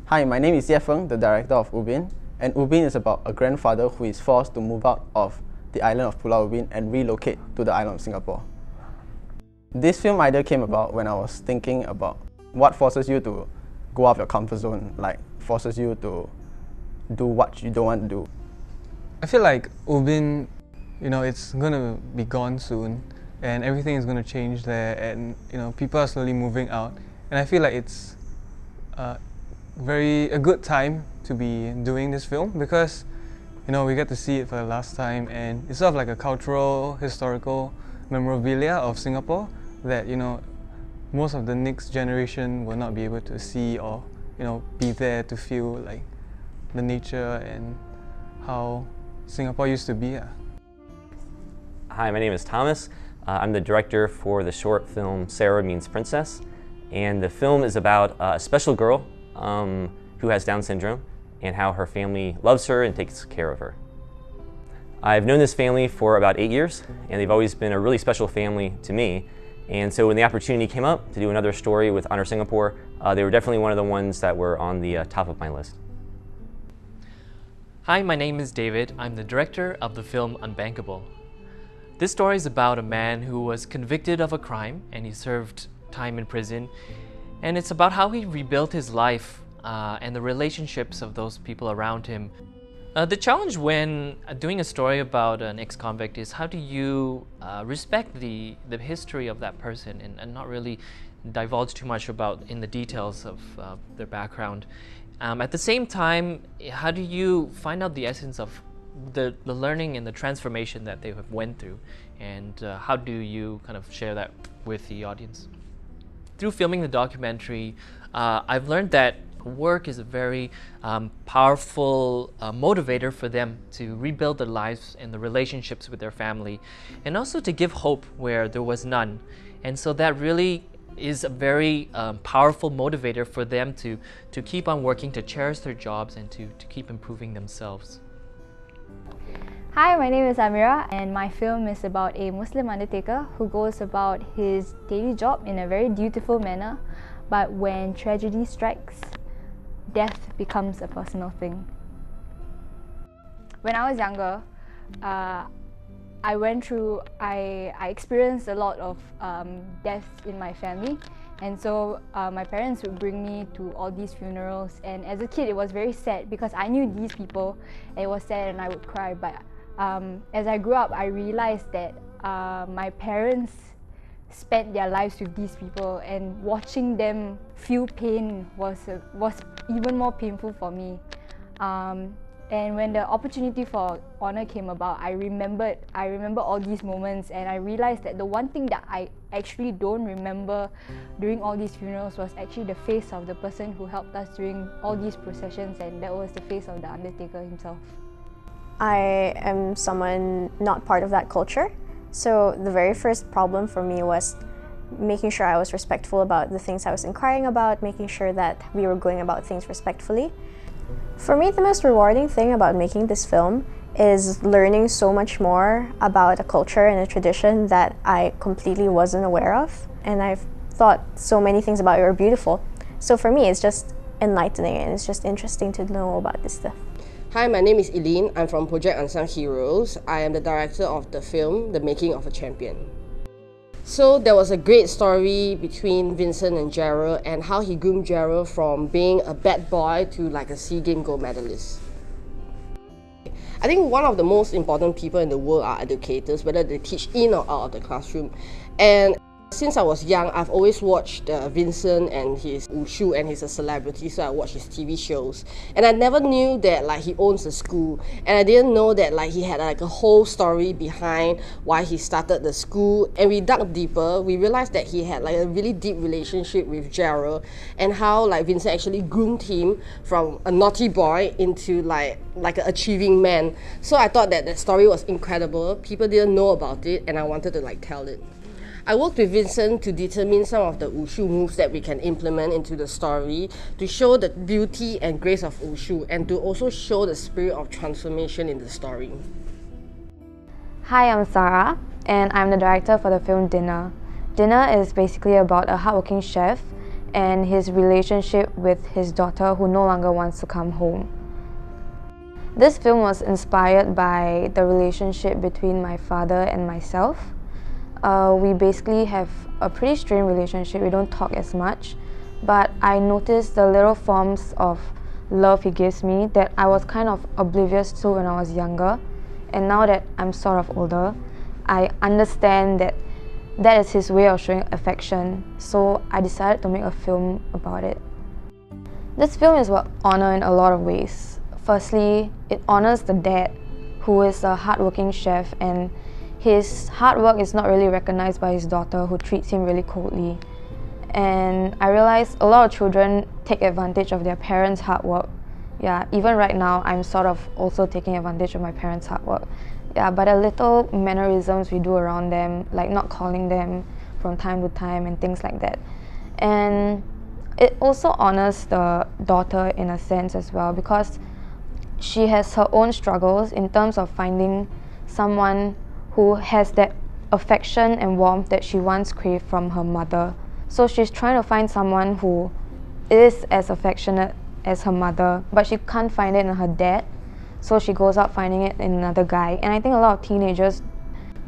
Hi, my name is Ye Fang, the director of Ubin, and Ubin is about a grandfather who is forced to move out of the island of Pulau Ubin and relocate to the island of Singapore. This film idea came about when I was thinking about what forces you to go out of your comfort zone, like forces you to do what you don't want to do. I feel like Ubin, it's gonna be gone soon, and everything is gonna change there, and people are slowly moving out, and I feel like it's a good time to be doing this film because we get to see it for the last time, and it's sort of like a cultural, historical memorabilia of Singapore that most of the next generation will not be able to see or be there to feel like the nature and how Singapore used to be. Hi, my name is Thomas. I'm the director for the short film Sarah Means Princess, and the film is about a special girl who has Down syndrome and how her family loves her and takes care of her. I've known this family for about 8 years, and they've always been a really special family to me. And so when the opportunity came up to do another story with Honor Singapore, they were definitely one of the ones that were on the top of my list. Hi, my name is David. I'm the director of the film Unbankable. This story is about a man who was convicted of a crime and he served time in prison. And it's about how he rebuilt his life and the relationships of those people around him. The challenge when doing a story about an ex-convict is how do you respect the history of that person and not really divulge too much about in the details of their background. At the same time, how do you find out the essence of the learning and the transformation that they have went through, and how do you kind of share that with the audience? Through filming the documentary, I've learned that work is a very powerful motivator for them to rebuild their lives and the relationships with their family, and also to give hope where there was none. And so that really is a very powerful motivator for them to keep on working, to cherish their jobs, and to keep improving themselves. Hi, my name is Amirah, and my film is about a Muslim undertaker who goes about his daily job in a very dutiful manner, but when tragedy strikes, death becomes a personal thing. When I was younger, I experienced a lot of death in my family, and so my parents would bring me to all these funerals, and as a kid it was very sad because I knew these people and it was sad and I would cry, but as I grew up I realized that my parents spent their lives with these people, and watching them feel pain was even more painful for me. And when the opportunity for Honor came about, I remember all these moments, and I realized that the one thing that I actually don't remember during all these funerals was actually the face of the person who helped us during all these processions, and that was the face of the Undertaker himself. I am someone not part of that culture, so the very first problem for me was making sure I was respectful about the things I was inquiring about, making sure that we were going about things respectfully. For me, the most rewarding thing about making this film is learning so much more about a culture and a tradition that I completely wasn't aware of. And I've thought so many things about it are beautiful. So for me, it's just enlightening and it's just interesting to know about this stuff. Hi, my name is Eileen. I'm from Project Unsung Heroes. I am the director of the film, The Making of a Champion. So there was a great story between Vincent and Gerald and how he groomed Gerald from being a bad boy to like a SEA Games gold medalist. I think one of the most important people in the world are educators, whether they teach in or out of the classroom. And since I was young, I've always watched Vincent and his wushu, and he's a celebrity, so I watch his TV shows. And I never knew that like he owns a school, and I didn't know that like he had like a whole story behind why he started the school. And we dug deeper, we realized that he had like a really deep relationship with Gerald, and how like Vincent actually groomed him from a naughty boy into like an achieving man. So I thought that story was incredible. People didn't know about it, and I wanted to like tell it. I worked with Vincent to determine some of the wushu moves that we can implement into the story to show the beauty and grace of wushu, and to also show the spirit of transformation in the story. Hi, I'm Sarah, and I'm the director for the film Dinner. Dinner is basically about a hardworking chef, and his relationship with his daughter who no longer wants to come home. This film was inspired by the relationship between my father and myself. We basically have a pretty strained relationship. We don't talk as much, but I noticed the little forms of love he gives me that I was kind of oblivious to when I was younger, and now that I'm sort of older, I understand that that is his way of showing affection, so I decided to make a film about it. This film is about honor in a lot of ways. Firstly, it honors the dad, who is a hardworking chef, and his hard work is not really recognized by his daughter, who treats him really coldly. And I realized a lot of children take advantage of their parents' hard work. Yeah, even right now, I'm sort of also taking advantage of my parents' hard work. Yeah, but the little mannerisms we do around them, like not calling them from time to time and things like that. And it also honors the daughter in a sense as well, because she has her own struggles in terms of finding someone who has that affection and warmth that she once craved from her mother. So she's trying to find someone who is as affectionate as her mother, but she can't find it in her dad, so she goes out finding it in another guy. And I think a lot of teenagers,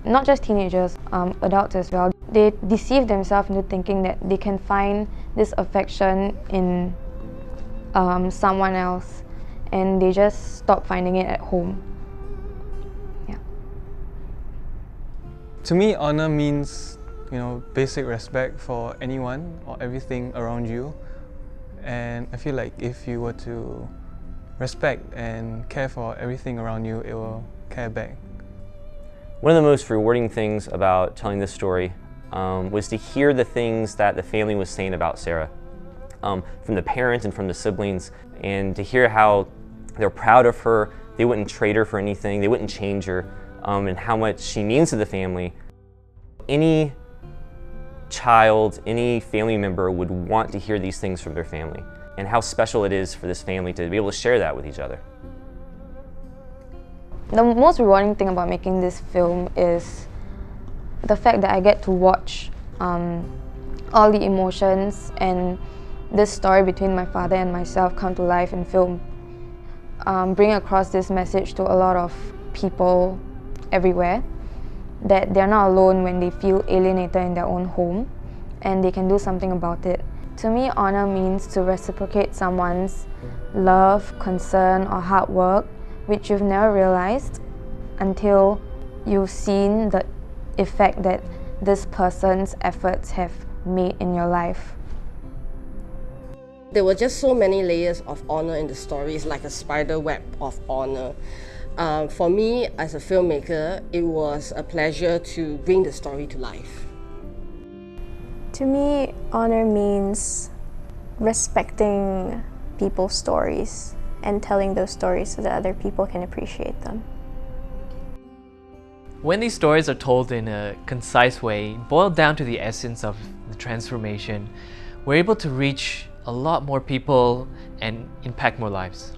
not just teenagers, adults as well, they deceive themselves into thinking that they can find this affection in someone else, and they just stop finding it at home. Yeah. To me, honor means, basic respect for anyone or everything around you. And I feel like if you were to respect and care for everything around you, it will care back. One of the most rewarding things about telling this story was to hear the things that the family was saying about Sarah, from the parents and from the siblings, and to hear how they're proud of her, they wouldn't trade her for anything, they wouldn't change her, and how much she means to the family. Any child, any family member would want to hear these things from their family, and how special it is for this family to be able to share that with each other. The most rewarding thing about making this film is the fact that I get to watch all the emotions and this story between my father and myself come to life in film. Bring across this message to a lot of people everywhere, that they're not alone when they feel alienated in their own home, and they can do something about it. To me, honor means to reciprocate someone's love, concern, or hard work, which you've never realized until you've seen the effect that this person's efforts have made in your life. There were just so many layers of honor in the story. It's like a spider web of honor. For me, as a filmmaker, it was a pleasure to bring the story to life. To me, honor means respecting people's stories and telling those stories so that other people can appreciate them. When these stories are told in a concise way, boiled down to the essence of the transformation, we're able to reach a lot more people and impact more lives.